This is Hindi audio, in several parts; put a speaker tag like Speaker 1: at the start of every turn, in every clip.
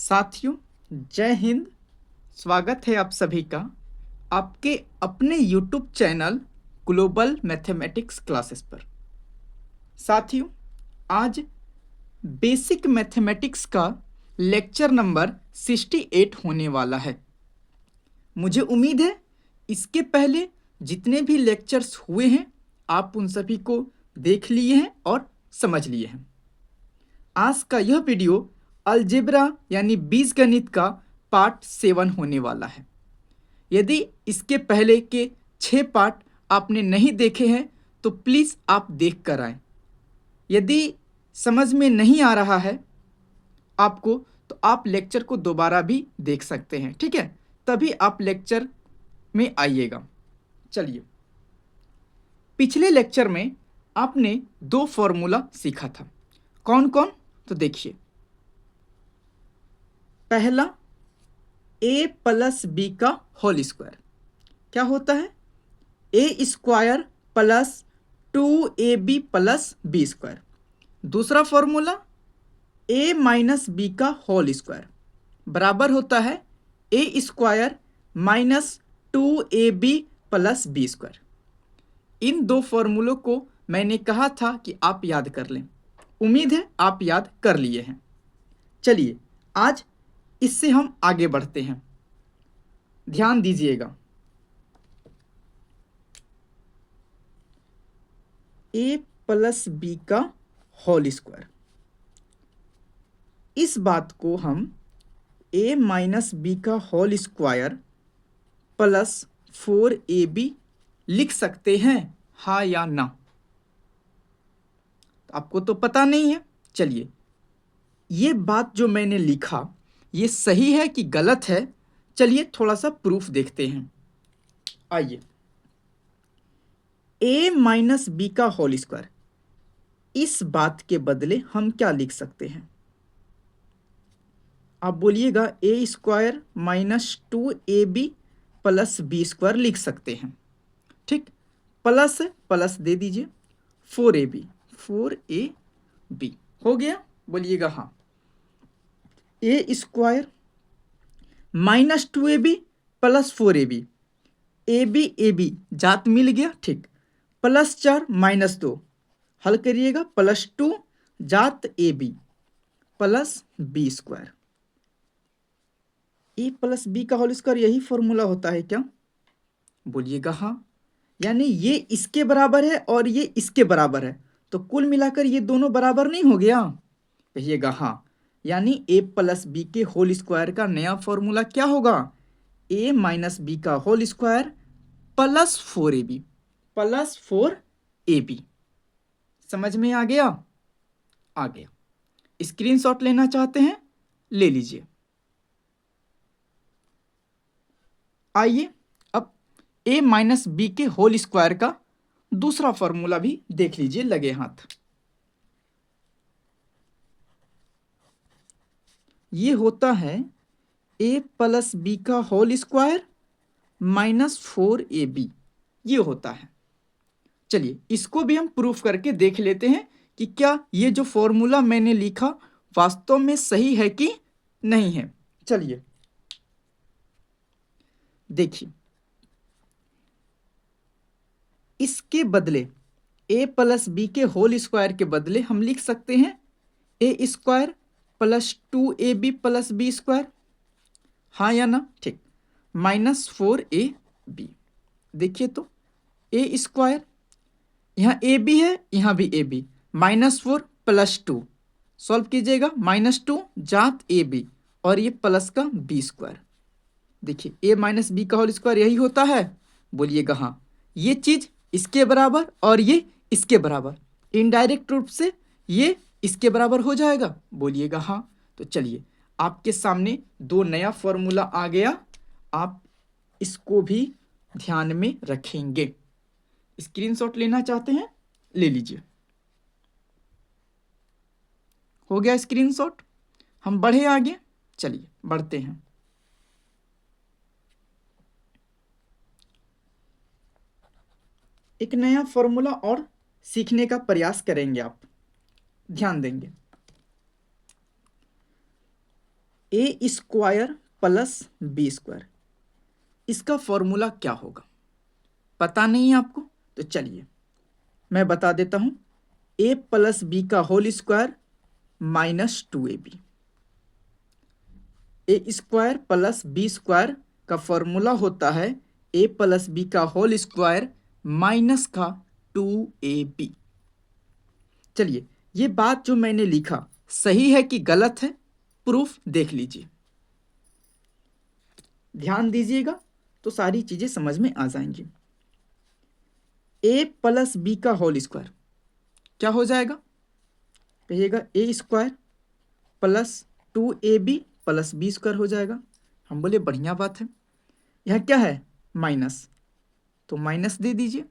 Speaker 1: साथियों, जय हिंद। स्वागत है आप सभी का आपके अपने YouTube channel global mathematics classes पर। साथियों, आज बेसिक मैथमेटिक्स का लेक्चर नंबर 68 होने वाला है। मुझे उम्मीद है इसके पहले जितने भी लेक्चर्स हुए हैं आप उन सभी को देख लिए हैं और समझ लिए हैं। आज का यह वीडियो अलजेब्रा यानी बीजगणित का पार्ट 7 होने वाला है। यदि इसके पहले के 6 पार्ट आपने नहीं देखे हैं तो प्लीज़ आप देख कर आएँ। यदि समझ में नहीं आ रहा है आपको तो आप लेक्चर को दोबारा भी देख सकते हैं, ठीक है? तभी आप लेक्चर में आइएगा। चलिए, पिछले लेक्चर में आपने 2 फॉर्मूला सीखा था। कौन कौन? तो देखिए, पहला a प्लस बी का होल स्क्वायर क्या होता है? A square plus 2ab plus B square. दूसरा फॉर्मूला a माइनस बी का होल स्क्वायर बराबर होता है A square minus 2ab plus B square. इन 2 फॉर्मूलों को मैंने कहा था कि आप याद कर लें। उम्मीद है आप याद कर लिए हैं। चलिए, आज इससे हम आगे बढ़ते हैं। ध्यान दीजिएगा, a प्लस बी का होल स्क्वायर, इस बात को हम a माइनस बी का होल स्क्वायर प्लस 4ab लिख सकते हैं, हाँ या ना? आपको तो पता नहीं है। चलिए, ये बात जो मैंने लिखा ये सही है कि गलत है? चलिए थोड़ा सा प्रूफ देखते हैं। आइए, a माइनस बी का होल स्क्वायर, इस बात के बदले हम क्या लिख सकते हैं? आप बोलिएगा A square minus 2ab plus B square लिख सकते हैं, ठीक? प्लस प्लस दे दीजिए 4ab हो गया। बोलिएगा हाँ। A square minus 2ab plus 4ab, A B जात मिल गया, ठीक? प्लस 4 माइनस 2 हल करिएगा, प्लस 2 जात a B plus B square. A plus B का होल स्क्वायर यही फॉर्मूला होता है क्या? बोलिएगा हाँ। यानी ये इसके बराबर है और ये इसके बराबर है, तो कुल मिलाकर ये दोनों बराबर नहीं हो गया? कहिएगा हाँ। यानी ए प्लस बी के होल स्क्वायर का नया फॉर्मूला क्या होगा? ए माइनस बी का whole square plus 4ab plus 4ab। समझ में आ गया? आ गया। स्क्रीनशॉट लेना चाहते हैं? ले लीजिए। आइए अब a माइनस बी के होल स्क्वायर का दूसरा फॉर्मूला भी देख लीजिए लगे हाथ। ये होता है a प्लस बी का होल स्क्वायर माइनस 4ab, ये होता है। चलिए इसको भी हम प्रूफ करके देख लेते हैं कि क्या ये जो फॉर्मूला मैंने लिखा वास्तव में सही है कि नहीं है। चलिए देखिए, इसके बदले a प्लस बी के होल स्क्वायर के बदले हम लिख सकते हैं A square plus 2ab plus B square, हाँ या ना? ठीक। Minus 4ab। देखिए तो ए स्क्वायर, यहाँ ए बी है, यहाँ भी a b, minus 4 plus 2 solve कीजिएगा, माइनस 2 जात ए बी और ये प्लस का बी स्क्वायर। देखिए ए माइनस बी का होल स्क्वायर यही होता है। बोलिएगा हाँ। ये चीज इसके बराबर और ये इसके बराबर, इनडायरेक्ट रूप से ये इसके बराबर हो जाएगा। बोलिएगा हाँ। तो चलिए, आपके सामने 2 नया फॉर्मूला आ गया, आप इसको भी ध्यान में रखेंगे। स्क्रीनशॉट लेना चाहते हैं? ले लीजिए। हो गया स्क्रीनशॉट। हम बढ़े आगे। चलिए बढ़ते हैं। एक नया फॉर्मूला और सीखने का प्रयास करेंगे, आप ध्यान देंगे। ए स्क्वायर प्लस बी स्क्वायर, इसका फॉर्मूला क्या होगा? पता नहीं है आपको? तो चलिए मैं बता देता हूं। ए प्लस बी का होल स्क्वायर माइनस 2ab। ए स्क्वायर प्लस बी स्क्वायर का फॉर्मूला होता है ए प्लस बी का होल स्क्वायर माइनस का 2ab। चलिए ये बात जो मैंने लिखा सही है कि गलत है, प्रूफ देख लीजिए, ध्यान दीजिएगा तो सारी चीजें समझ में आ जाएंगी। ए प्लस बी का होल स्क्वायर क्या हो जाएगा? कहिएगा A square plus 2ab plus B square हो जाएगा। हम बोले बढ़िया बात है। यह क्या है? माइनस, तो माइनस दे दीजिए।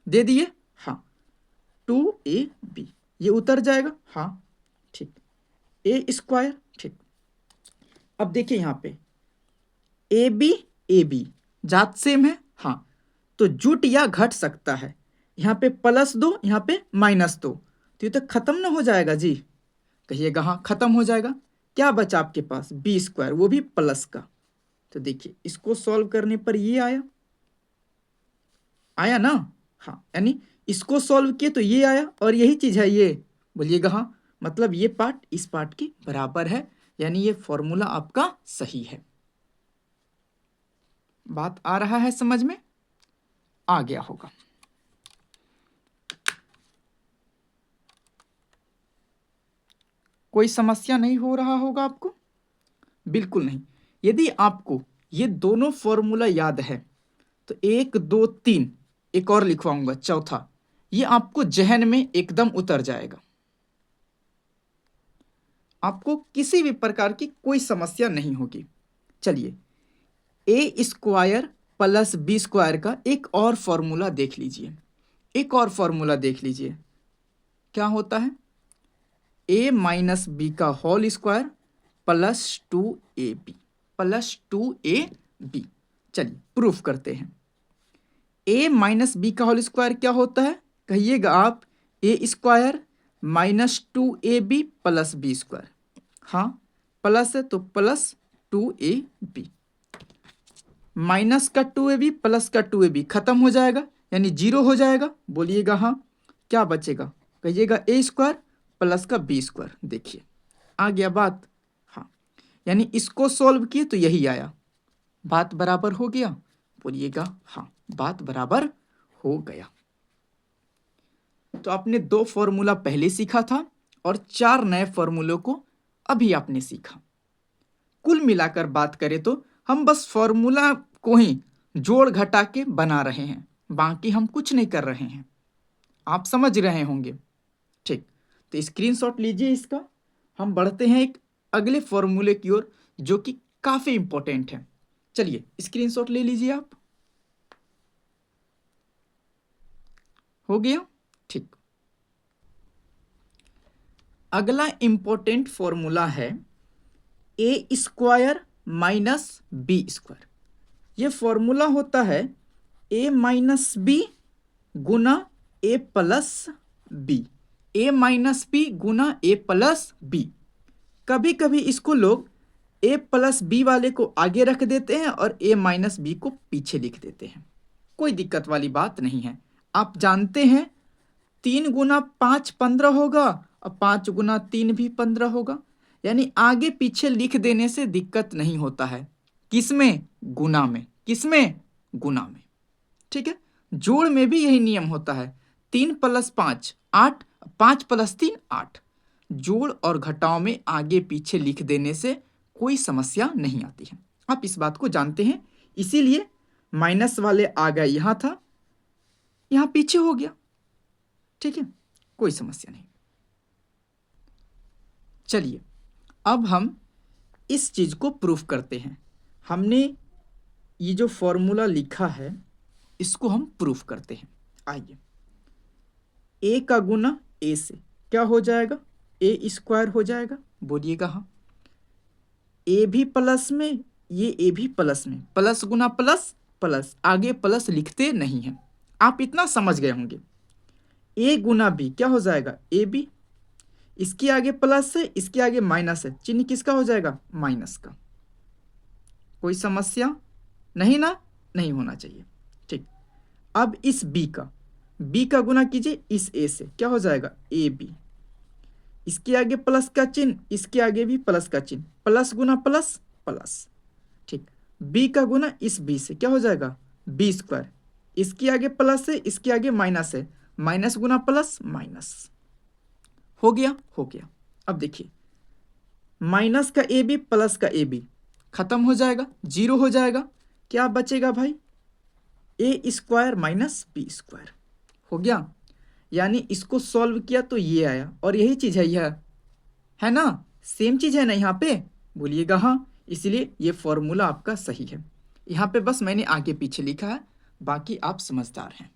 Speaker 1: दे दिए? हाँ। 2ab ये उतर जाएगा। हाँ ठीक। ए स्क्वायर, ठीक। अब देखिए यहाँ पे ए बी जात सेम है। हाँ, तो जुट या घट सकता है। यहाँ पे +2, यहाँ पे -2, तो ये तो खत्म ना हो जाएगा जी? कहिएगा हाँ खत्म हो जाएगा। क्या बचा आपके पास? बी स्क्वायर, वो भी प्लस का। तो देखिए इसको सॉल्व करने पर ये आया, आया ना? हाँ, यानी इसको सॉल्व किए तो ये आया, और यही चीज है ये। बोलिएगा हाँ, मतलब ये पार्ट इस पार्ट के बराबर है, यानी ये फॉर्मूला आपका सही है। बात आ रहा है समझ में? आ गया होगा। कोई समस्या नहीं हो रहा होगा आपको? बिल्कुल नहीं। यदि आपको ये दोनों फॉर्मूला याद है तो 1 2 3 एक और लिखवाऊंगा, चौथा, ये आपको जहन में एकदम उतर जाएगा। आपको किसी भी प्रकार की कोई समस्या नहीं होगी। चलिए ए स्क्वायर प्लस बी स्क्वायर का एक और फॉर्मूला देख लीजिए। एक और फॉर्मूला देख लीजिए, क्या होता है? ए माइनस बी का होल स्क्वायर +2ab +2ab। चलिए प्रूफ करते हैं। ए माइनस बी का होल स्क्वायर क्या होता है? कहिएगा आप, A square -2ab plus B square. हाँ प्लस है तो +2ab, माइनस का 2ab प्लस का 2ab खत्म हो जाएगा, यानी 0 हो जाएगा। बोलिएगा हाँ। क्या बचेगा? कहिएगा ए स्क्वायर प्लस का बी स्क्वायर। देखिए आ गया बात। हाँ, यानी इसको सॉल्व किए तो यही आया। बात बराबर हो गया? बोलिएगा हाँ, बात बराबर हो गया। तो आपने 2 फॉर्मूला पहले सीखा था और 4 नए फॉर्मूलों को अभी आपने सीखा। कुल मिलाकर बात करें तो हम बस फॉर्मूला को ही जोड़ घटा के बना रहे हैं, बाकी हम कुछ नहीं कर रहे हैं। आप समझ रहे होंगे? ठीक, तो स्क्रीनशॉट लीजिए इसका। हम बढ़ते हैं एक अगले फॉर्मूले की ओर जो कि काफी इंपॉर्टेंट है। चलिए स्क्रीनशॉट ले लीजिए आप। हो गया? ठीक। अगला इंपॉर्टेंट फॉर्मूला है A square minus B square. ये फॉर्मूला होता है A minus B Guna A plus B, A minus B Guna A plus B. कभी कभी इसको लोग ए प्लस बी वाले को आगे रख देते हैं और ए माइनस बी को पीछे लिख देते हैं। कोई दिक्कत वाली बात नहीं है। आप जानते हैं 3 गुना 5 15 होगा और 5 गुना 3 भी 15 होगा, यानी आगे पीछे लिख देने से दिक्कत नहीं होता है। किसमें? गुना में। किसमें? गुना में। ठीक है, जोड़ में भी यही नियम होता है। 3 + 5 8, 5 + 3 8। जोड़ और घटाव में आगे पीछे लिख देने से कोई समस्या नहीं आती है। आप इस बात को जानते हैं, इसीलिए माइनस वाले आ गए, यहां था, यहां पीछे हो गया। ठीक है, कोई समस्या नहीं। चलिए अब हम इस चीज को प्रूफ करते हैं। हमने ये जो फॉर्मूला लिखा है इसको हम प्रूफ करते हैं। आइए, ए का गुना ए से क्या हो जाएगा? ए स्क्वायर हो जाएगा। बोलिएगा हाँ। ए भी प्लस में, ये ए भी प्लस में, प्लस गुना प्लस प्लस, आगे प्लस लिखते नहीं हैं। आप इतना समझ गए होंगे। ए गुना बी क्या हो जाएगा? A b. इसके आगे प्लस है, इसके आगे माइनस है, चिन्ह किसका हो जाएगा? माइनस का। कोई समस्या नहीं ना? नहीं होना चाहिए। ठीक, अब इस बी का गुना कीजिए इस ए से, क्या हो जाएगा? A b. इसके आगे प्लस का चिन्ह, इसके आगे भी प्लस का चिन्ह, प्लस गुना प्लस प्लस। ठीक, बी का गुना इस बी से, क्या हो जाएगा? B square. इसके आगे प्लस है, इसके आगे माइनस है, माइनस गुना प्लस माइनस। हो गया? हो गया। अब देखिए, माइनस का ए बी प्लस का ए बी खत्म हो जाएगा, जीरो हो जाएगा। क्या बचेगा भाई? ए स्क्वायर माइनस बी स्क्वायर। हो गया। यानी इसको सॉल्व किया तो ये आया, और यही चीज है, यह है ना? सेम चीज है ना यहाँ पे? बोलिएगा हाँ। इसलिए ये फॉर्मूला आपका सही है। यहाँ पे बस मैंने आगे पीछे लिखा है, बाकी आप समझदार हैं।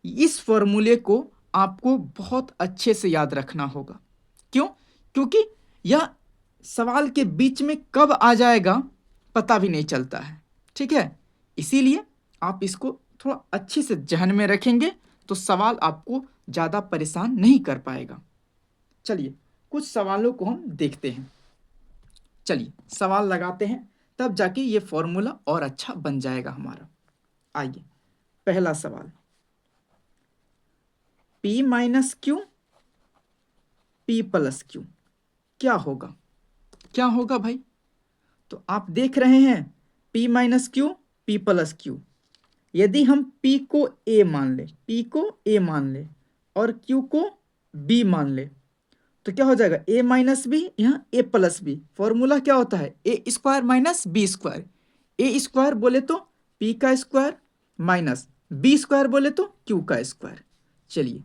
Speaker 1: इस फॉर्मूले को आपको बहुत अच्छे से याद रखना होगा। क्यों? क्योंकि यह सवाल के बीच में कब आ जाएगा पता भी नहीं चलता है। ठीक है, इसीलिए आप इसको थोड़ा अच्छे से जहन में रखेंगे तो सवाल आपको ज़्यादा परेशान नहीं कर पाएगा। चलिए कुछ सवालों को हम देखते हैं। चलिए सवाल लगाते हैं, तब जाके ये फॉर्मूला और अच्छा बन जाएगा हमारा। आइए, पहला सवाल, P minus Q P plus Q क्या होगा? क्या होगा भाई? तो आप देख रहे हैं P minus Q P plus Q. यदि हम P को A मान ले, P को A मान ले और Q को B मान ले, तो क्या हो जाएगा? A माइनस बी, यहाँ A प्लस बी। फॉर्मूला क्या होता है? A square minus B square. A square बोले तो P का स्क्वायर माइनस बी स्क्वायर बोले तो Q का स्क्वायर। चलिए,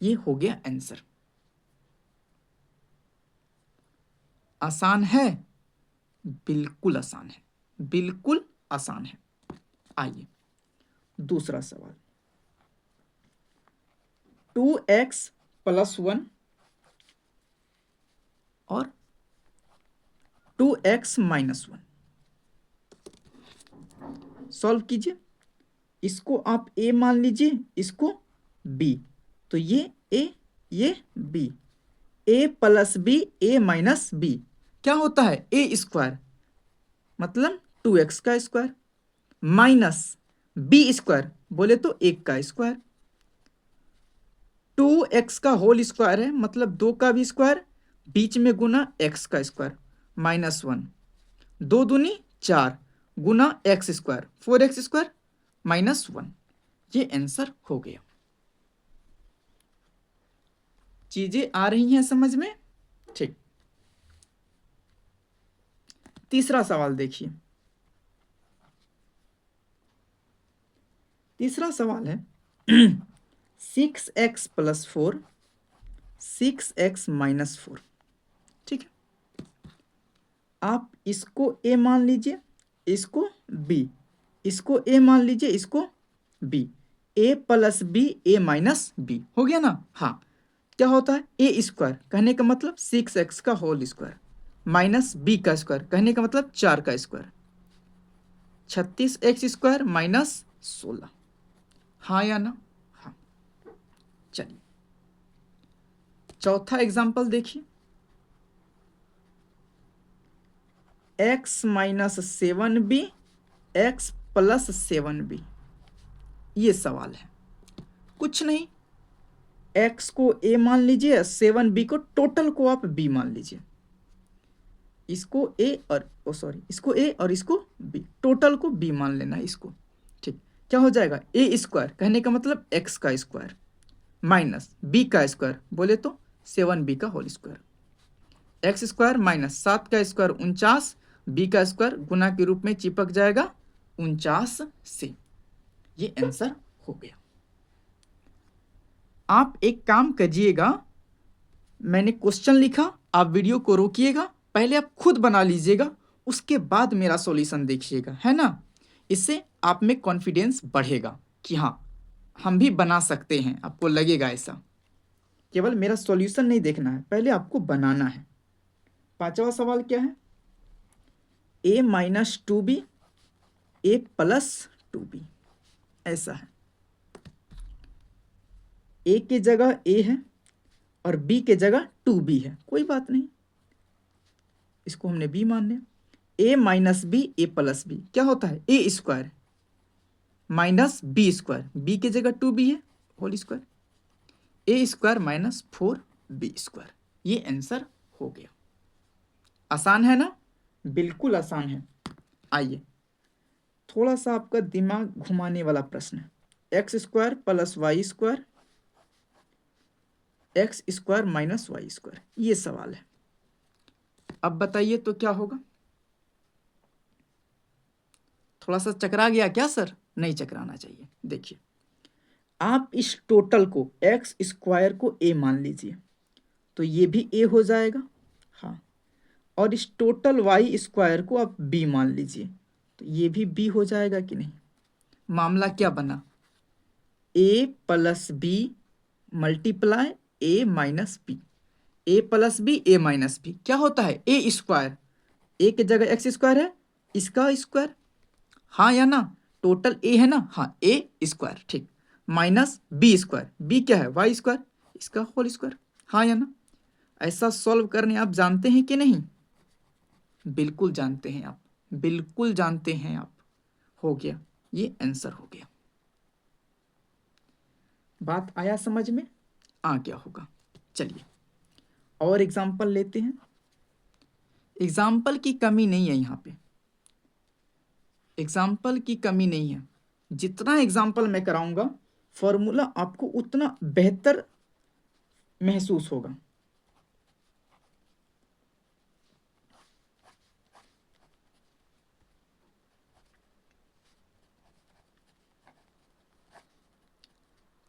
Speaker 1: ये हो गया आंसर। आसान है? बिल्कुल आसान है, बिल्कुल आसान है। आइए दूसरा सवाल, 2x प्लस 1 और 2x माइनस 1 सॉल्व कीजिए। इसको आप a मान लीजिए, इसको b, तो ये a ये b। a plus b a minus b क्या होता है? a स्क्वायर मतलब 2x का स्क्वायर माइनस b स्क्वायर बोले तो 1 का स्क्वायर। 2x का होल स्क्वायर है मतलब 2 का भी स्क्वायर, बीच में गुना x का स्क्वायर माइनस 1, 2 दूनी 4 गुना x square 4x square minus 1। ये आंसर हो गया। चीजें आ रही हैं समझ में? ठीक, तीसरा सवाल देखिए। तीसरा सवाल है 6x प्लस 4 6x माइनस 4। ठीक है, आप इसको a मान लीजिए, इसको b, इसको a मान लीजिए, इसको b। a plus b a minus b हो गया ना? हाँ, क्या होता है? a स्क्वायर कहने का मतलब 6x का होल स्क्वायर माइनस b का स्क्वायर कहने का मतलब 4 का स्क्वायर, 36x स्क्वायर माइनस 16। हाँ या ना? हाँ। चलिए चौथा एग्जाम्पल देखिए, x minus 7b x plus 7b। ये सवाल है, कुछ नहीं, x को a मान लीजिए, 7b को टोटल को आप b मान लीजिए। इसको a और इसको a और इसको b, टोटल को b मान लेना है इसको। ठीक, क्या हो जाएगा? a स्क्वायर कहने का मतलब x का स्क्वायर माइनस b का स्क्वायर बोले तो 7b का whole square, x square minus 7 का स्क्वायर 49, b का स्क्वायर गुना के रूप में चिपक जाएगा 49 से। ये आंसर हो गया। आप एक काम करिएगा, मैंने क्वेश्चन लिखा, आप वीडियो को रोकिएगा, पहले आप खुद बना लीजिएगा, उसके बाद मेरा सॉल्यूशन देखिएगा, है ना? इससे आप में कॉन्फिडेंस बढ़ेगा कि हाँ हम भी बना सकते हैं। आपको लगेगा ऐसा, केवल मेरा सॉल्यूशन नहीं देखना है, पहले आपको बनाना है। पांचवा सवाल क्या है? a minus 2b a plus 2b। ऐसा है, a की जगह a है, और b के जगह 2b है, कोई बात नहीं, इसको हमने b मान लिया। a minus B A plus B क्या होता है, A square minus B square, B की जगह 2b है whole square, A square minus 4b square. ये आंसर हो गया। आसान है ना, बिल्कुल आसान है। आइए थोड़ा सा आपका दिमाग घुमाने वाला प्रश्न है, x square plus y square x square minus y square, ये सवाल है। अब बताइए तो क्या होगा। थोड़ा सा चकरा गया क्या सर, नहीं चकराना चाहिए। देखिए आप इस टोटल को एक्स स्क्वायर को ए मान लीजिए, तो ये भी ए हो जाएगा, हाँ। और इस टोटल वाई स्क्वायर को आप बी मान लीजिए, तो ये भी बी हो जाएगा कि नहीं। मामला क्या बना, ए plus B multiply A minus B, A plus B A minus B क्या होता है, ए स्क्वायर, ए की जगह एक्स स्क्वायर है, इसका स्क्वायर, हाँ या ना, टोटल ए है ना, हाँ ए स्क्वायर, ठीक, माइनस बी स्क्वायर, बी क्या है वाई स्क्वायर, इसका होल स्क्वायर, हाँ या ना। ऐसा सॉल्व करने आप जानते हैं कि नहीं, बिल्कुल जानते हैं आप, बिल्कुल जानते हैं आप। हो गया, ये आंसर हो गया। बात आया समझ में, आ गया होगा। चलिए और एग्जाम्पल लेते हैं। एग्जाम्पल की कमी नहीं है यहाँ पे, एग्जाम्पल की कमी नहीं है। जितना एग्जाम्पल मैं कराऊंगा फॉर्मूला आपको उतना बेहतर महसूस होगा।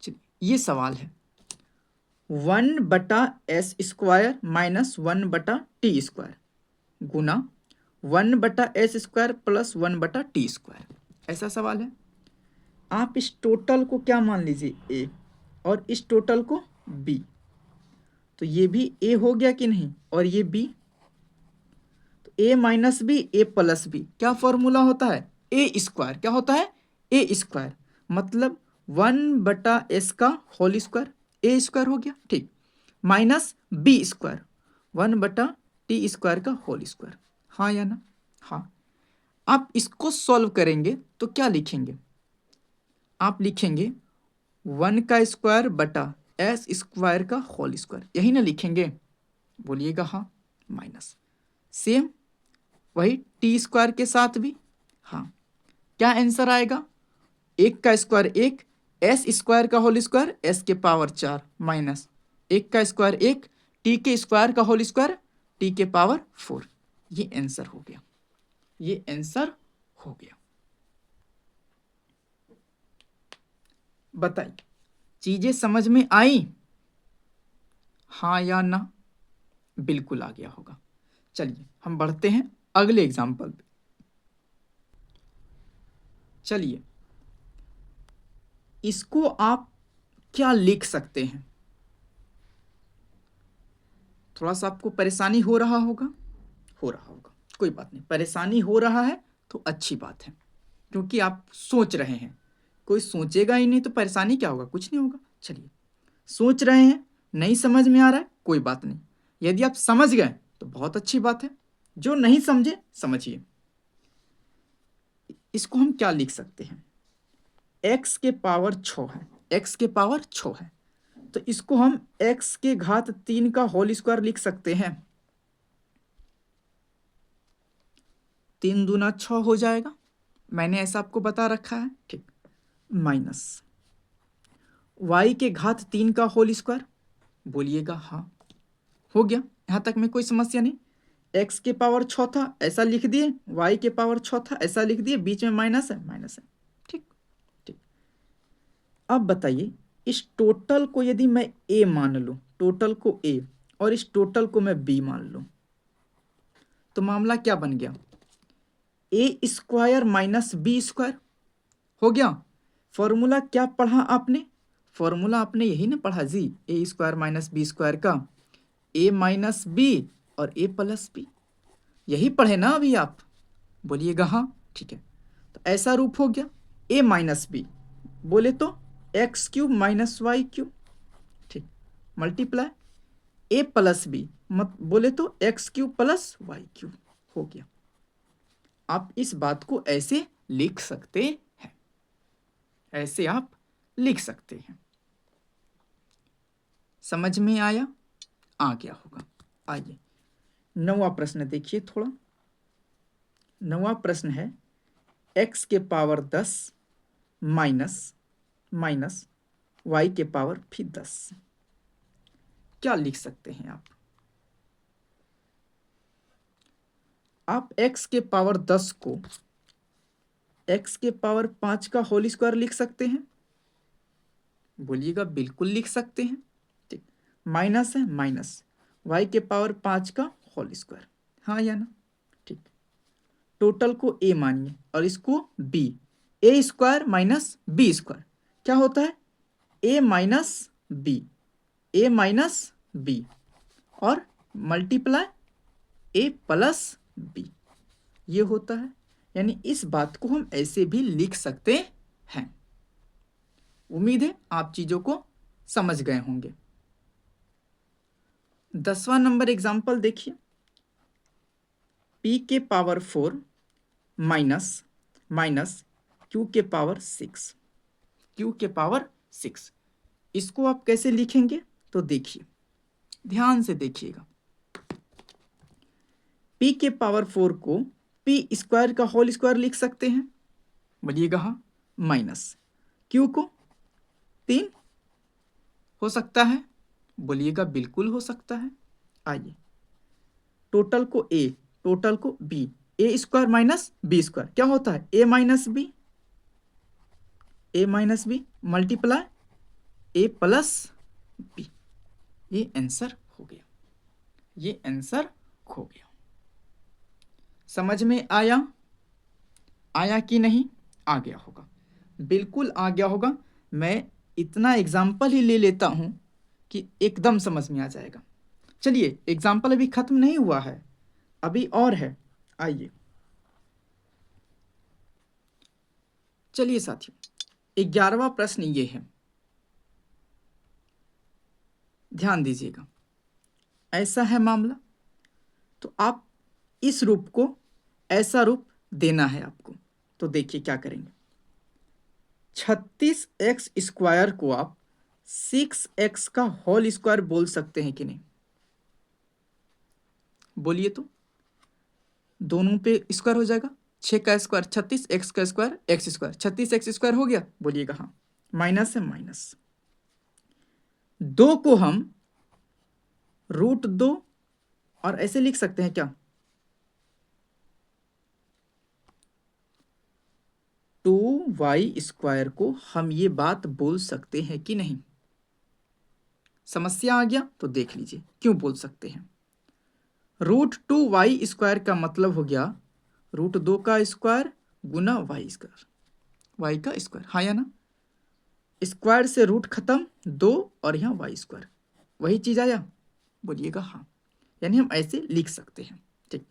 Speaker 1: चलिए ये सवाल है, 1/s² माइनस 1/t² गुना 1/s² प्लस 1/t², ऐसा सवाल है। आप इस टोटल को क्या मान लीजिए ए, और इस टोटल को बी, तो ये भी ए हो गया कि नहीं, और ये बी, तो ए minus B A plus B क्या फॉर्मूला होता है, ए स्क्वायर, क्या होता है ए स्क्वायर, मतलब 1/s का होल स्क्वायर, ए स्क्वायर हो गया, ठीक, माइनस बी स्क्वायर 1/t² का होल स्क्वायर, हाँ या ना, हाँ। आप इसको सॉल्व करेंगे तो क्या लिखेंगे, आप लिखेंगे 1 का स्क्वायर बटा s² का होल स्क्वायर, यही ना लिखेंगे, बोलिएगा हाँ, माइनस सेम वही t² के साथ भी, हाँ। क्या आंसर आएगा, 1 का स्क्वायर 1, s² का होल स्क्वायर s के पावर 4 माइनस 1 का स्क्वायर 1, t के स्क्वायर का होल स्क्वायर t के पावर 4, ये आंसर हो गया, ये आंसर हो गया। बताइए चीजें समझ में आई, हाँ या ना, बिल्कुल आ गया होगा। चलिए हम बढ़ते हैं अगले एग्जाम्पल पे। चलिए इसको आप क्या लिख सकते हैं, थोड़ा सा आपको परेशानी हो रहा होगा, कोई बात नहीं, परेशानी हो रहा है तो अच्छी बात है, क्योंकि आप सोच रहे हैं, कोई सोचेगा ही नहीं तो परेशानी क्या होगा, कुछ नहीं होगा। चलिए सोच रहे हैं, नहीं समझ में आ रहा है, कोई बात नहीं, यदि आप समझ गए तो बहुत अच्छी बात है, जो नहीं समझे समझिए। इसको हम क्या लिख सकते हैं, x के पावर 6 है, x के पावर 6 है, तो इसको हम x के घात 3 का होल स्क्वायर लिख सकते हैं, 3 दूना 6 हो जाएगा, मैंने ऐसा आपको बता रखा है, ठीक, माइनस y के घात 3 का होल स्क्वायर, बोलिएगा हाँ, हो गया, यहाँ तक में कोई समस्या नहीं। x के पावर 6 था ऐसा लिख दिए, y के पावर 6 था ऐसा लिख दिए, बीच में माइनस है, ठीक ठीक। अब बताइए इस टोटल को यदि मैं a मान लूं, टोटल को a और इस टोटल को मैं b मान लूं, तो मामला क्या बन गया, a² माइनस b² हो गया। फॉर्मूला क्या पढ़ा आपने, फॉर्मूला आपने यही ना पढ़ा जी, a² माइनस b² का a माइनस b और a प्लस b, यही पढ़े ना अभी आप, बोलिएगा हाँ, ठीक है। तो ऐसा रूप हो गया, a माइनस b बोले तो x³ माइनस y³, ठीक, मल्टीप्लाई ए प्लस बी मत बोले तो x cube plus y cube हो गया। आप इस बात को ऐसे लिख सकते हैं, ऐसे आप लिख सकते हैं। समझ में आया? आ गया होगा। आइए 9वां प्रश्न देखिए थोड़ा। 9वां प्रश्न है x के पावर 10 माइनस y के पावर फिर 10। क्या लिख सकते हैं आप x के पावर 10 को x के पावर 5 का होल स्क्वायर लिख सकते हैं? बोलिएगा बिल्कुल लिख सकते हैं। ठीक, माइनस है माइनस y के पावर 5 का होल स्क्वायर, हाँ या ना? ठीक, टोटल को a मानिए और इसको b, a square minus b square क्या होता है? a minus b, a minus b और मल्टीप्लाई a प्लस b, ये होता है। यानी इस बात को हम ऐसे भी लिख सकते हैं। उम्मीद है आप चीजों को समझ गए होंगे। 10वां नंबर एग्जाम्पल देखिए। p के पावर 4 माइनस q के पावर 6, q के पावर 6, इसको आप कैसे लिखेंगे? तो देखिए, ध्यान से देखिएगा। p के पावर 4 को p स्क्वायर का होल स्क्वायर लिख सकते हैं? बोलिएगा हाँ। माइनस q को 3 हो सकता है? बोलिएगा बिल्कुल हो सकता है। आइए टोटल को a, टोटल को b, a square minus b square क्या होता है? a minus b multiply a plus b, ये आंसर हो गया, ये आंसर हो गया। समझ में आया? आया कि नहीं? आ गया होगा, बिल्कुल आ गया होगा। मैं इतना एग्जाम्पल ही ले लेता हूं कि एकदम समझ में आ जाएगा। चलिए, एग्जाम्पल अभी खत्म नहीं हुआ है, अभी और है। आइए चलिए साथियों, 11वां प्रश्न ये है, ध्यान दीजिएगा। ऐसा है मामला, तो आप इस रूप को ऐसा रूप देना है आपको। तो देखिए क्या करेंगे। 36x स्क्वायर को आप 6x का होल स्क्वायर बोल सकते हैं कि नहीं? बोलिए तो। दोनों पे स्क्वायर हो जाएगा, 6 का स्क्वायर 36, x का square x square, 36x square हो गया। बोलिएगा हाँ। माइनस है माइनस, 2 को हम √2 और ऐसे लिख सकते हैं क्या? 2y स्क्वायर को हम ये बात बोल सकते हैं कि नहीं? समस्या आ गया तो देख लीजिए क्यों बोल सकते हैं। √2y स्क्वायर का मतलब हो गया √2 का स्क्वायर गुना y स्क्वायर, y का स्क्वायर, हाँ या ना? स्क्वायर से रूट खत्म, 2 और यहाँ y स्क्वायर, वही चीज आया? बोलिएगा हाँ। यानी हम ऐसे लिख सकते हैं। ठीक,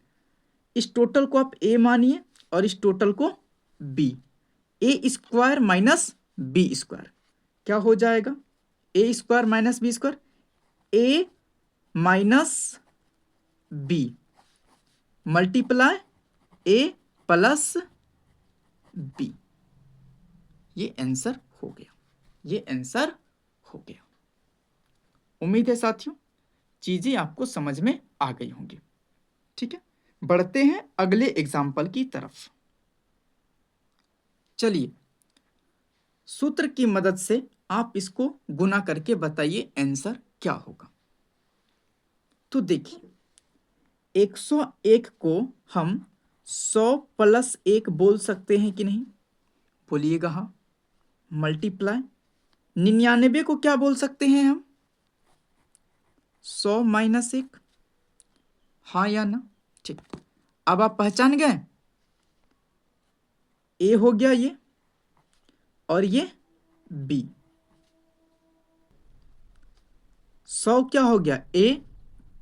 Speaker 1: इस टोटल को आप a मानिए और इस टोटल को b, a square minus b square क्या हो जाएगा? a square minus b square, a minus b multiply a plus b, ये आंसर हो गया, ये आंसर हो गया। उम्मीद है साथियों चीजें आपको समझ में आ गई होंगी। ठीक है, बढ़ते हैं अगले एग्जाम्पल की तरफ। चलिए, सूत्र की मदद से आप इसको गुना करके बताइए आंसर क्या होगा। तो देखिए, 101 को हम 100 प्लस 1 बोल सकते हैं कि नहीं? बोलिएगा हाँ। मल्टीप्लाई 99 को क्या बोल सकते हैं हम? 100 माइनस 1, हाँ या ना? ठीक, अब आप पहचान गए, ए हो गया ये और ये बी। 100 क्या हो गया? ए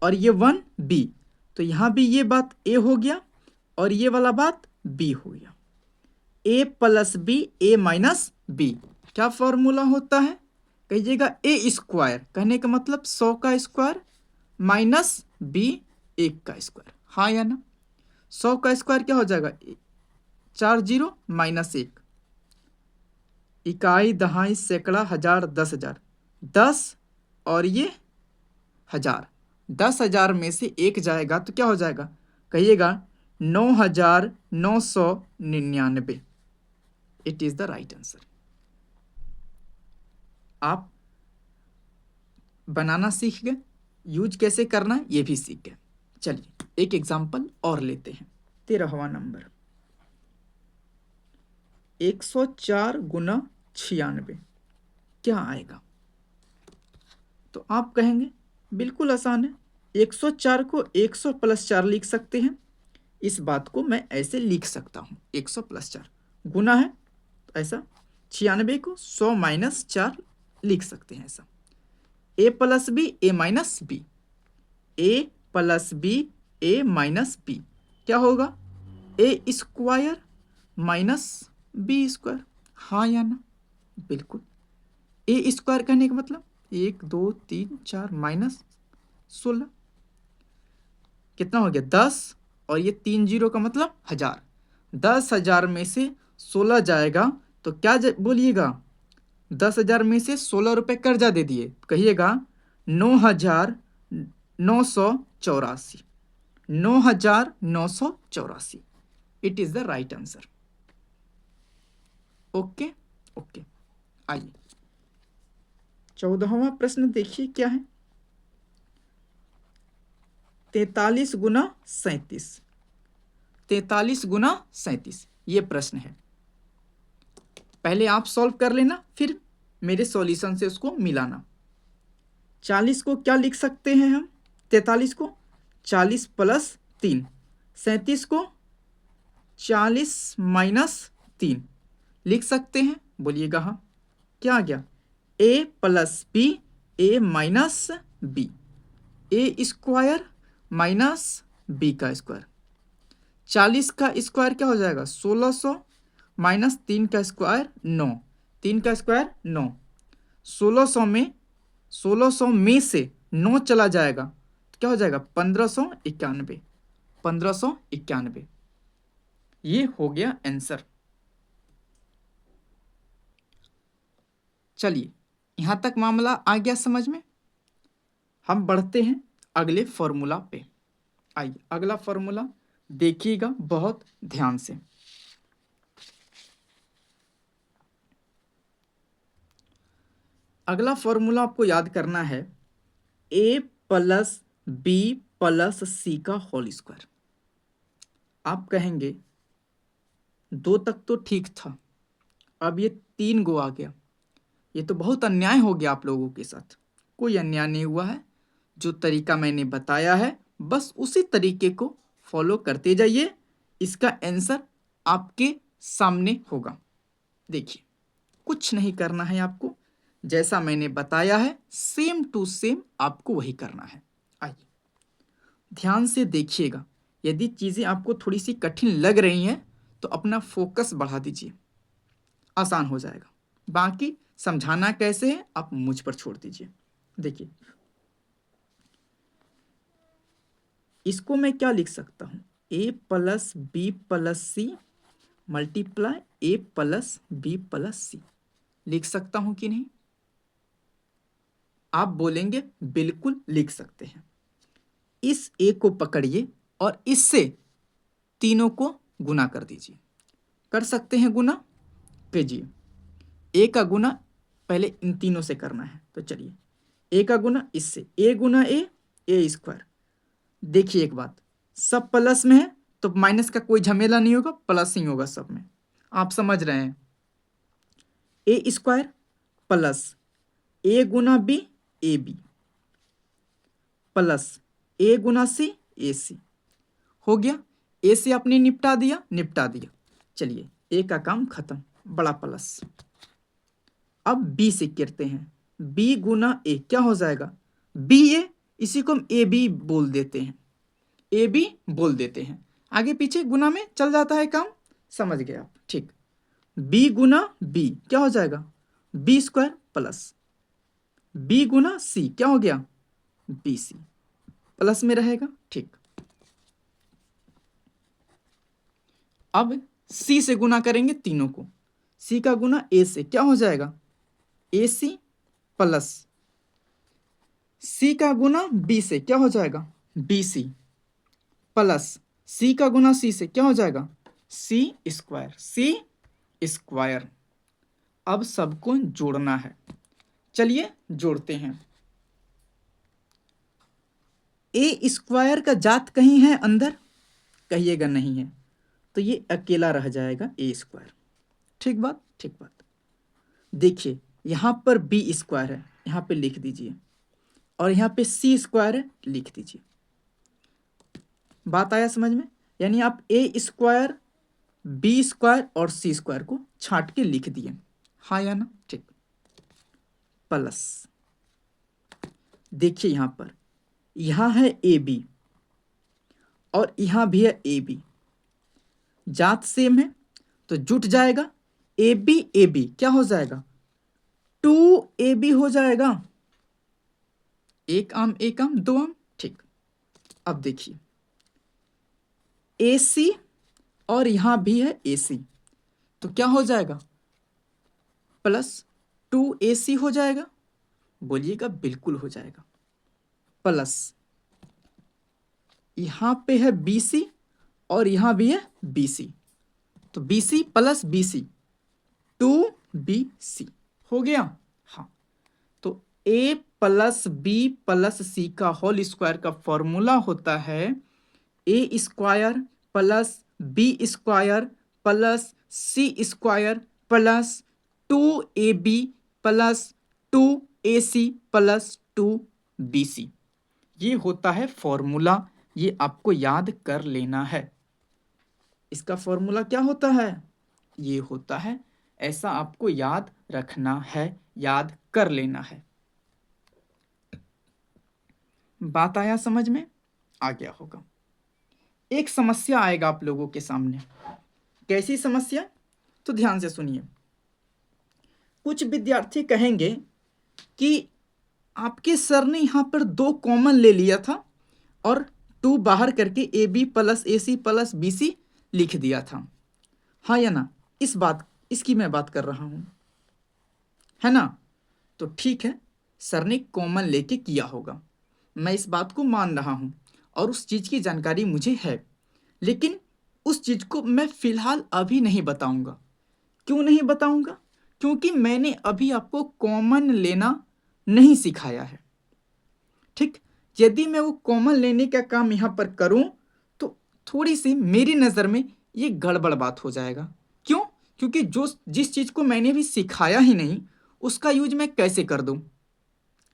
Speaker 1: और ये 1 बी, तो यहां भी ये बात ए हो गया और ये वाला बात बी हो गया। ए प्लस बी, ए माइनस बी, क्या फॉर्मूला होता है? कहिएगा ए स्क्वायर, कहने का मतलब 100 का स्क्वायर माइनस बी 1 का स्क्वायर, हाँ या ना। 100 का स्क्वायर क्या हो जाएगा, 4 जीरो माइनस 1, इकाई दहाई सैकड़ा हजार 10,000, 10 और ये 1000, 10,000 में से एक जाएगा तो क्या हो जाएगा, कहिएगा 9,999। It is the right answer. आप बनाना सीख गए, यूज कैसे करना है ये भी सीख गए। चलिए एक एग्जाम्पल और लेते हैं। 13वां नंबर, 104 गुना 96 क्या आएगा। तो आप कहेंगे बिल्कुल आसान है, 104 को 100 प्लस 4 लिख सकते हैं। इस बात को मैं ऐसे लिख सकता हूँ, 100 प्लस 4 गुना है तो ऐसा, 96 को 100 माइनस 4 लिख सकते हैं ऐसा। ए plus B A minus B, A plus B A minus B क्या होगा, ए स्क्वायर माइनस बी स्क्वायर, हाँ या ना। बिल्कुल, ए स्क्वायर कहने का मतलब 1 2 3 4 माइनस 16 कितना हो गया 10, और ये 3 जीरो का मतलब 1000, 10,000 में से 16 जाएगा तो क्या बोलिएगा, 10,000 में से 16 रुपये कर्जा दे दिए, कहिएगा 9,984, 9,984। It is the right answer. Okay okay, आइए 14वां प्रश्न देखिए क्या है। 43 गुना 37, 43 गुना 37 ये प्रश्न है। पहले आप सॉल्व कर लेना, फिर मेरे सॉल्यूशन से उसको मिलाना। 40 को क्या लिख सकते हैं हम, 43 को 40 प्लस 3, 37 को 40 माइनस 3 लिख सकते हैं, बोलिएगा हाँ। क्या आ गया, ए प्लस बी ए माइनस बी, ए स्क्वायर माइनस बी का स्क्वायर, 40 का स्क्वायर क्या हो जाएगा 1600 माइनस 3 का स्क्वायर 9, 3 का स्क्वायर 9, 1600 में से 9 चला जाएगा तो क्या हो जाएगा 1591, 1591 ये हो गया आंसर। चलिए यहां तक मामला आ गया समझ में। हम बढ़ते हैं अगले फॉर्मूला पे। आइए अगला फॉर्मूला देखिएगा बहुत ध्यान से। अगला फॉर्मूला आपको याद करना है, ए प्लस बी प्लस सी का होल स्क्वायर। आप कहेंगे 2 तक तो ठीक था, अब ये 3 गो आ गया, ये तो बहुत अन्याय हो गया आप लोगों के साथ। कोई अन्याय नहीं हुआ है, जो तरीका मैंने बताया है बस उसी तरीके को फॉलो करते जाइए, इसका आंसर आपके सामने होगा। देखिए कुछ नहीं करना है आपको, जैसा मैंने बताया है सेम टू सेम आपको वही करना है। आइए ध्यान से देखिएगा, यदि चीज़ें आपको थोड़ी सी कठिन लग रही हैं तो अपना फोकस बढ़ा दीजिए, आसान हो जाएगा। बाकी समझाना कैसे है आप मुझ पर छोड़ दीजिए। देखिए इसको मैं क्या लिख सकता हूं, ए plus B plus C multiply ए प्लस बी प्लस सी लिख सकता हूं कि नहीं। आप बोलेंगे बिल्कुल लिख सकते हैं। इस ए को पकड़िए और इससे तीनों को गुना कर दीजिए। कर सकते हैं गुना, कीजिए। ए का गुना पहले इन तीनों से करना है, तो चलिए ए का गुना इससे, ए गुना ए स्क्वायर। देखिए एक बात, सब प्लस में है तो माइनस का कोई झमेला नहीं होगा, प्लस ही होगा सब में, आप समझ रहे हैं। ए स्क्वायर प्लस ए गुना B A B plus A गुना सी ए सी, हो गया। ए से आपने निपटा दिया। चलिए ए का काम खत्म, बड़ा प्लस। अब बी से करते हैं, बी गुना ए क्या हो जाएगा बी ए, इसी को हम ए बी बोल देते हैं, ए बी बोल देते हैं, आगे पीछे गुना में चल जाता है काम, समझ गए आप, ठीक। बी गुना बी क्या हो जाएगा बी स्क्वायर प्लस बी गुना सी क्या हो गया बी सी, प्लस में रहेगा। ठीक, अब सी से गुना करेंगे तीनों को। सी का गुना ए से क्या हो जाएगा, ए सी प्लस सी का गुना बी से क्या हो जाएगा, बी सी प्लस सी का गुना सी से क्या हो जाएगा, सी स्क्वायर, सी स्क्वायर। अब सबको जोड़ना है, चलिए जोड़ते हैं। ए स्क्वायर का जात कहीं है अंदर, कहिएगा नहीं है, तो ये अकेला रह जाएगा ए स्क्वायर। ठीक बात, ठीक बात। देखिए यहां पर बी स्क्वायर है, यहां पे लिख दीजिए, और यहां पे सी स्क्वायर है, लिख दीजिए। बात आया समझ में? यानी आप ए स्क्वायर, बी स्क्वायर और सी स्क्वायर को छांट के लिख दिए, हाँ या ना? ठीक, प्लस देखिए यहां पर, यहां है ए बी और यहां भी है ए बी, जात सेम है तो जुट जाएगा। ए बी क्या हो जाएगा, 2ab हो जाएगा। एक आम दो आम। ठीक, अब देखिए AC और यहां भी है AC, तो क्या हो जाएगा, प्लस 2AC हो जाएगा। बोलिएगा बिल्कुल हो जाएगा। प्लस यहां पे है BC और यहां भी है BC, तो BC प्लस BC 2BC हो गया। हाँ, तो A plus B plus C का होल स्क्वायर का फॉर्मूला होता है A square plus B square plus C square plus 2ab plus 2ac plus 2bc। ये होता है फॉर्मूला, ये आपको याद कर लेना है। इसका फॉर्मूला क्या होता है, ये होता है, ऐसा आपको याद रखना है, याद कर लेना है। बात आया समझ में? आ गया होगा। एक समस्या आएगा आप लोगों के सामने। कैसी समस्या, तो ध्यान से सुनिए। कुछ विद्यार्थी कहेंगे कि आपके सर ने यहां पर 2 कॉमन ले लिया था और 2 बाहर करके a B plus a c plus b c लिख दिया था, हाँ या ना? इसकी मैं बात कर रहा हूं, है ना? तो ठीक है, सर ने कॉमन लेके किया होगा, मैं इस बात को मान रहा हूं और उस चीज की जानकारी मुझे है, लेकिन उस चीज को मैं फिलहाल अभी नहीं बताऊंगा। क्यों नहीं बताऊंगा? क्योंकि मैंने अभी आपको कॉमन लेना नहीं सिखाया है। ठीक, यदि मैं वो कॉमन लेने का काम यहां पर करूं तो थोड़ी सी मेरी नज़र में ये गड़बड़ बात हो जाएगा। क्यों? क्योंकि जिस चीज़ को मैंने भी सिखाया ही नहीं उसका यूज मैं कैसे कर दूं,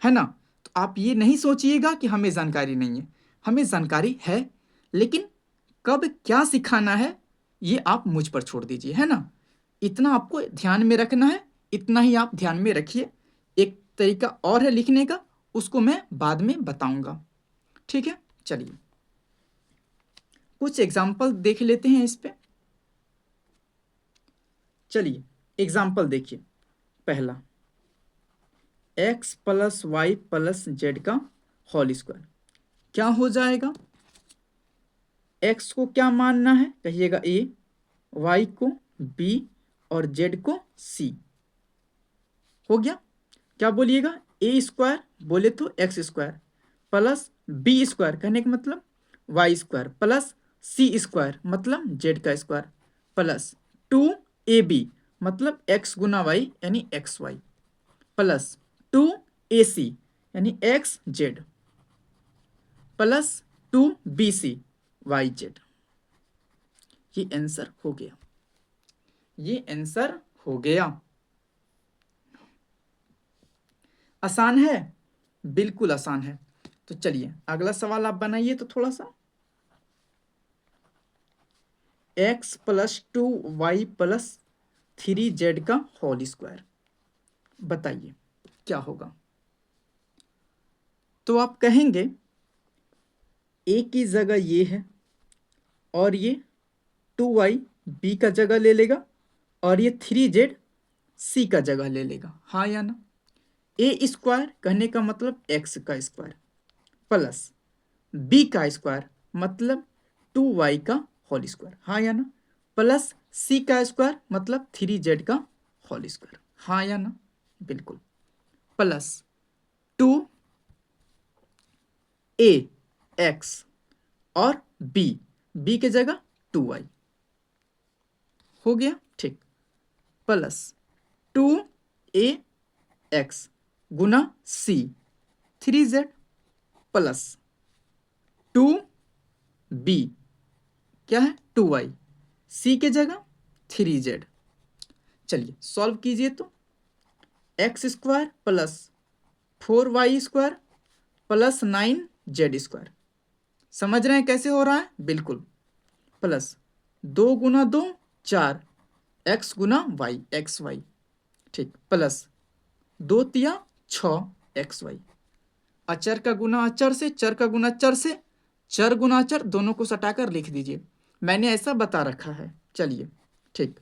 Speaker 1: है ना? तो आप ये नहीं सोचिएगा कि हमें जानकारी नहीं है, हमें जानकारी है, लेकिन कब क्या सिखाना है ये आप मुझ पर छोड़ दीजिए, है ना? इतना आपको ध्यान में रखना है, इतना ही आप ध्यान में रखिए। एक तरीका और है लिखने का, उसको मैं बाद में बताऊंगा। ठीक है, चलिए कुछ एग्जाम्पल देख लेते हैं इस पे। चलिए एग्जाम्पल देखिए। पहला, x plus y plus z का होल स्क्वायर क्या हो जाएगा। x को क्या मानना है, कहिएगा a, y को b और z को c। हो गया? क्या बोलिएगा, ए स्क्वायर बोले तो x square plus B square कहने का मतलब वाई स्क्वायर प्लस सी स्क्वायर मतलब जेड का स्क्वायर प्लस 2ab मतलब एक्स गुना वाई यानी एक्स वाई प्लस 2ac यानी x z plus 2bc y z. ये आंसर हो गया, ये आंसर हो गया। आसान है, बिल्कुल आसान है। तो चलिए अगला सवाल आप बनाइए तो थोड़ा सा। x plus 2y plus 3z का होल स्क्वायर बताइए क्या होगा। तो आप कहेंगे a की जगह ये है और ये 2y b का जगह ले लेगा और ये 3z c का जगह ले लेगा, हाँ या ना? ए स्क्वायर कहने का मतलब x का स्क्वायर प्लस बी का स्क्वायर मतलब 2y का होल स्क्वायर, हाँ या ना, प्लस सी का स्क्वायर मतलब 3z का होल स्क्वायर, हाँ या ना, बिल्कुल, प्लस 2ax और b के जगह 2y हो गया, ठीक, प्लस 2ax गुना c 3z प्लस 2b क्या है 2y, c के जगह 3z। चलिए सॉल्व कीजिए तो x square plus 4y square plus 9z square, समझ रहे हैं कैसे हो रहा है, बिल्कुल, प्लस 2 गुना 2 4 एक्स गुना वाई एक्स वाई, ठीक, प्लस 2 तिया 6 xy, अचर का गुना अचर से, चर का गुना चर से, चर गुना अचर दोनों को सटाकर लिख दीजिए, मैंने ऐसा बता रखा है। चलिए ठीक,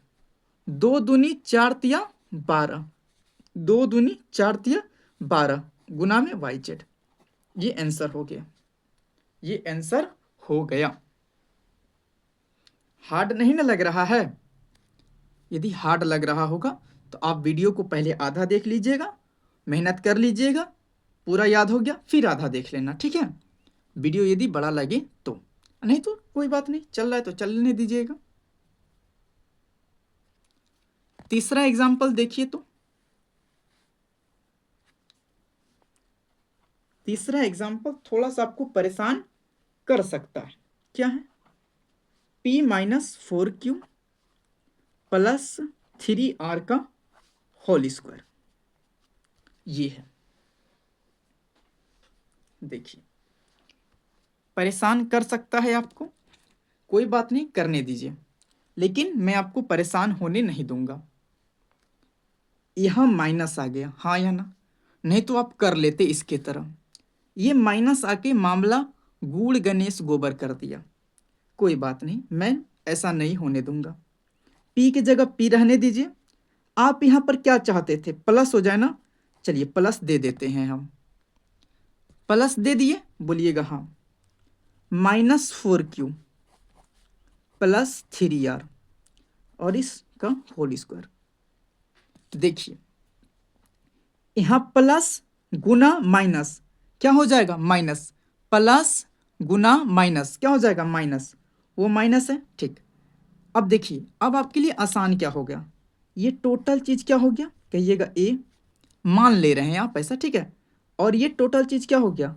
Speaker 1: 2 दूनी 4 तिया 12, 2 दूनी 4 तिया 12 गुना में yz, ये आंसर हो गया, ये आंसर हो गया। हार्ड नहीं ना लग रहा है? यदि हार्ड लग रहा होगा तो आप वीडियो को पहले आधा देख लीजिएगा, मेहनत कर लीजिएगा, पूरा याद हो गया फिर आधा देख लेना, ठीक है। वीडियो यदि बड़ा लगे तो, नहीं तो कोई बात नहीं, चल रहा है तो चलने दीजिएगा। तीसरा एग्जाम्पल देखिए तो, तीसरा एग्जाम्पल थोड़ा सा आपको परेशान कर सकता है, क्या है, p-4q प्लस 3r का होल स्क्वायर, ये है, देखिए परेशान कर सकता है आपको, कोई बात नहीं, करने दीजिए, लेकिन मैं आपको परेशान होने नहीं दूंगा। यह माइनस आ गया, हाँ या ना, नहीं तो आप कर लेते इसके तरह, ये माइनस आके मामला गूढ़ गणेश गोबर कर दिया, कोई बात नहीं, मैं ऐसा नहीं होने दूंगा, पी की जगह पी रहने दीजिए। आप यहाँ पर क्या चाहते थे, प्लस हो जाए ना, चलिए प्लस दे देते हैं हम, प्लस दे दिए, बोलिएगा हाँ, -4q प्लस 3r और इसका होल स्क्वायर, देखिए यहाँ प्लस गुना माइनस क्या हो जाएगा, माइनस, प्लस गुना माइनस क्या हो जाएगा, माइनस, वो माइनस है, ठीक। अब देखिए अब आपके लिए आसान क्या हो गया, ये टोटल चीज क्या हो गया, कहिएगा ए, मान ले रहे हैं आप ऐसा, ठीक है, और ये टोटल चीज क्या हो गया,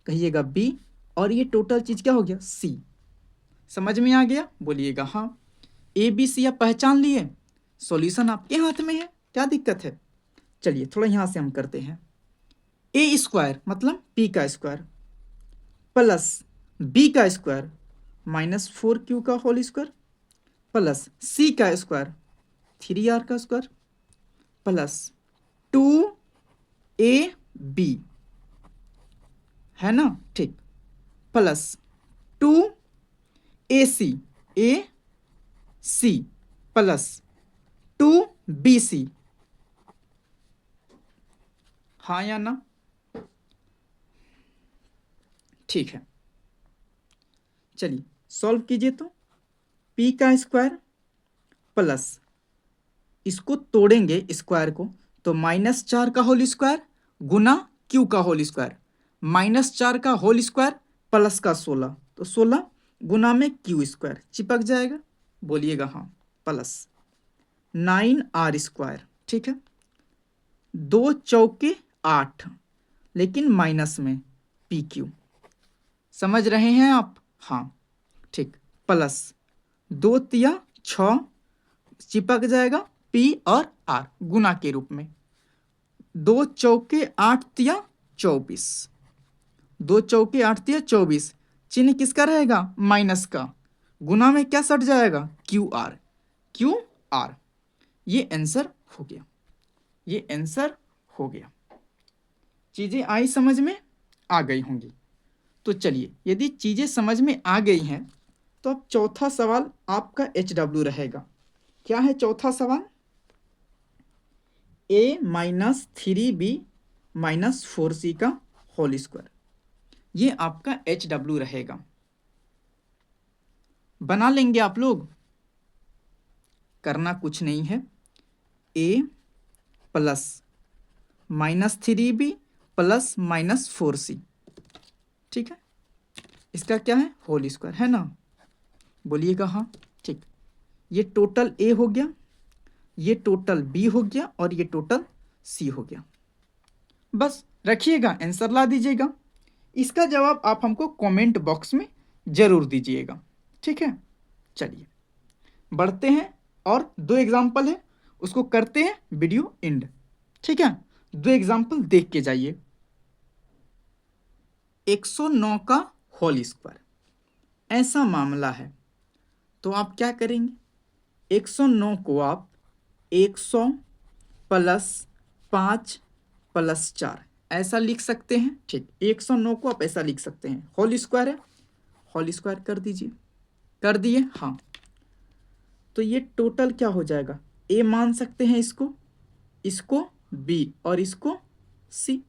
Speaker 1: कहिएगा बी, और ये टोटल चीज क्या हो गया, सी, समझ में आ गया, बोलिएगा हाँ। ए बी सी आप पहचान लिए, सॉल्यूशन आपके हाथ में है, क्या दिक्कत है। चलिए थोड़ा यहाँ से हम करते हैं, ए स्क्वायर मतलब पी का स्क्वायर प्लस बी का स्क्वायर -4q का होल स्क्वायर प्लस सी का स्क्वायर 3r का स्क्वायर प्लस 2ab है ना, ठीक, प्लस 2ac प्लस 2bc, हाँ या ना, ठीक है। चलिए सॉल्व कीजिए तो, p का स्क्वायर प्लस, इसको तोड़ेंगे स्क्वायर को तो -4 का होल स्क्वायर गुना q का होल स्क्वायर, -4 का होल स्क्वायर प्लस का 16, तो 16 गुना में q स्क्वायर चिपक जाएगा, बोलिएगा हाँ, प्लस 9r स्क्वायर, ठीक है, 2 चौके 8 लेकिन माइनस में pq, समझ रहे हैं आप, हाँ ठीक, प्लस 2 तिया 6 चिपक जाएगा p और r गुना के रूप में, 2 चौके 8 तिया 24, 2 चौके 8 तिया 24, चिन्ह किसका रहेगा, माइनस का, गुना में क्या सट जाएगा, क्यू आर, ये आंसर हो गया, ये आंसर हो गया। चीजें आई समझ में, आ गई होंगी, तो चलिए यदि चीजें समझ में आ गई हैं तो अब चौथा सवाल आपका HW रहेगा, क्या है चौथा सवाल, a -3b -4c का होल स्क्वायर, ये आपका HW रहेगा। बना लेंगे आप लोग, करना कुछ नहीं है। A plus -3B plus -4C, ठीक है। इसका क्या है, होल स्क्वायर है ना, बोलिएगा हाँ। ठीक, ये टोटल A हो गया, ये टोटल B हो गया और ये टोटल C हो गया। बस रखिएगा, आंसर ला दीजिएगा। इसका जवाब आप हमको कमेंट बॉक्स में जरूर दीजिएगा, ठीक है। चलिए बढ़ते हैं, और 2 एग्जाम्पल है, उसको करते हैं वीडियो एंड, ठीक है। 2 एग्जाम्पल देख के जाइए। 109 का होल स्क्वायर, ऐसा मामला है तो आप क्या करेंगे, 109 को आप 100 प्लस 5 प्लस 4 ऐसा लिख सकते हैं, ठीक। 109 को आप ऐसा लिख सकते हैं, होल स्क्वायर है, होल स्क्वायर कर दीजिए। कर दिए, हाँ। तो ये टोटल क्या हो जाएगा, ए मान सकते हैं इसको, इसको बी और इसको सी।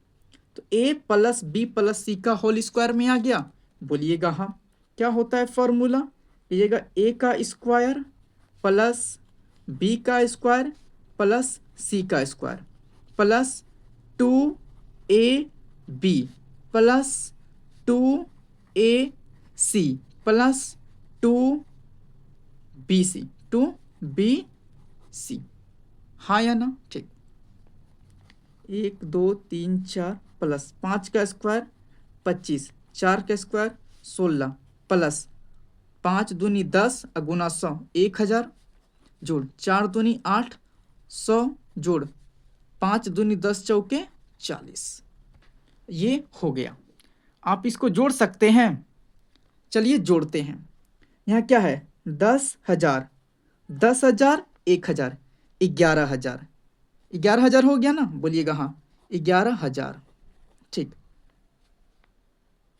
Speaker 1: तो ए प्लस बी प्लस सी का होल स्क्वायर में आ गया, बोलिएगा हाँ। क्या होता है फॉर्मूला, लीजिएगा, ए का स्क्वायर प्लस बी का स्क्वायर प्लस सी का square plus 2ab plus 2ac plus 2bc, हाँ या ना, ठीक। 1 2 3 4 प्लस 5 का स्क्वायर 25, 4 का स्क्वायर 16 प्लस 5 दूनी 10 गुना 100 1000 जोड़ 4 दूनी 8 100 जोड़ 5 दूनी 10 चौके 40, ये हो गया। आप इसको जोड़ सकते हैं, चलिए जोड़ते हैं। यहाँ क्या है, 10,000 10,000 1,000 11,000, 11,000 हो गया ना, बोलिएगा हाँ 11,000, ठीक।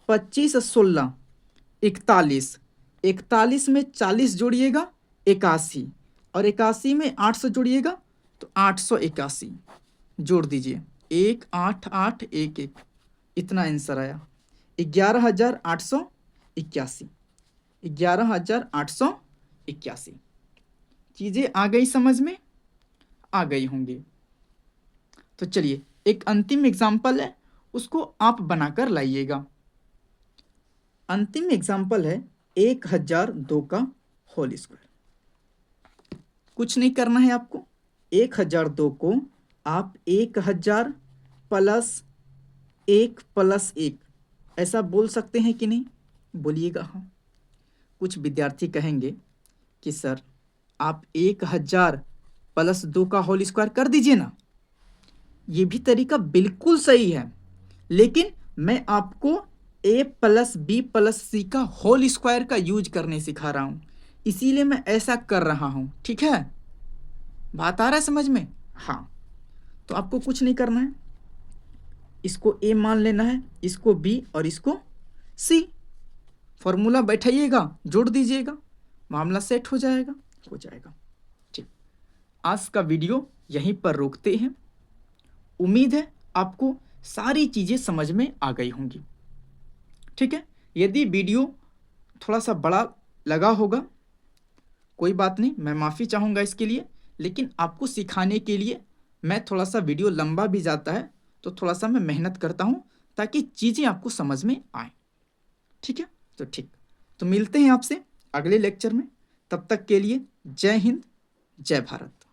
Speaker 1: 25 16 41, 41 में 40 जोड़िएगा 81, और 81 में 800 जोड़िएगा तो 881, जोड़ दीजिए 18811, इतना आंसर आया 11,881, 11,881। चीज़ें आ गई समझ में, आ गई होंगी। तो चलिए एक अंतिम एग्जाम्पल है, उसको आप बनाकर लाइएगा। अंतिम एग्जाम्पल है 1002 का होल स्क्वायर। कुछ नहीं करना है आपको, 1002 को आप 1000 प्लस 1 प्लस 1 ऐसा बोल सकते हैं कि नहीं, बोलिएगा हाँ। कुछ विद्यार्थी कहेंगे कि सर आप 1000 प्लस 2 का होल स्क्वायर कर दीजिए ना, ये भी तरीका बिल्कुल सही है, लेकिन मैं आपको a प्लस बी प्लस सी का होल स्क्वायर का यूज करने सिखा रहा हूँ, इसीलिए मैं ऐसा कर रहा हूँ, ठीक है। बात आ रहा है समझ में, हाँ। तो आपको कुछ नहीं करना है, इसको a मान लेना है, इसको b और इसको c, फॉर्मूला बैठाइएगा, जोड़ दीजिएगा, मामला सेट हो जाएगा, हो जाएगा, ठीक। आज का वीडियो यहीं पर रोकते हैं। उम्मीद है आपको सारी चीज़ें समझ में आ गई होंगी, ठीक है। यदि वीडियो थोड़ा सा बड़ा लगा होगा, कोई बात नहीं, मैं माफ़ी चाहूँगा इसके लिए, लेकिन आपको सिखाने के लिए मैं थोड़ा सा वीडियो लंबा भी जाता है, तो थोड़ा सा मैं मेहनत करता हूँ ताकि चीज़ें आपको समझ में आए, ठीक है। तो ठीक, तो मिलते हैं आपसे अगले लेक्चर में, तब तक के लिए जय हिंद, जय भारत।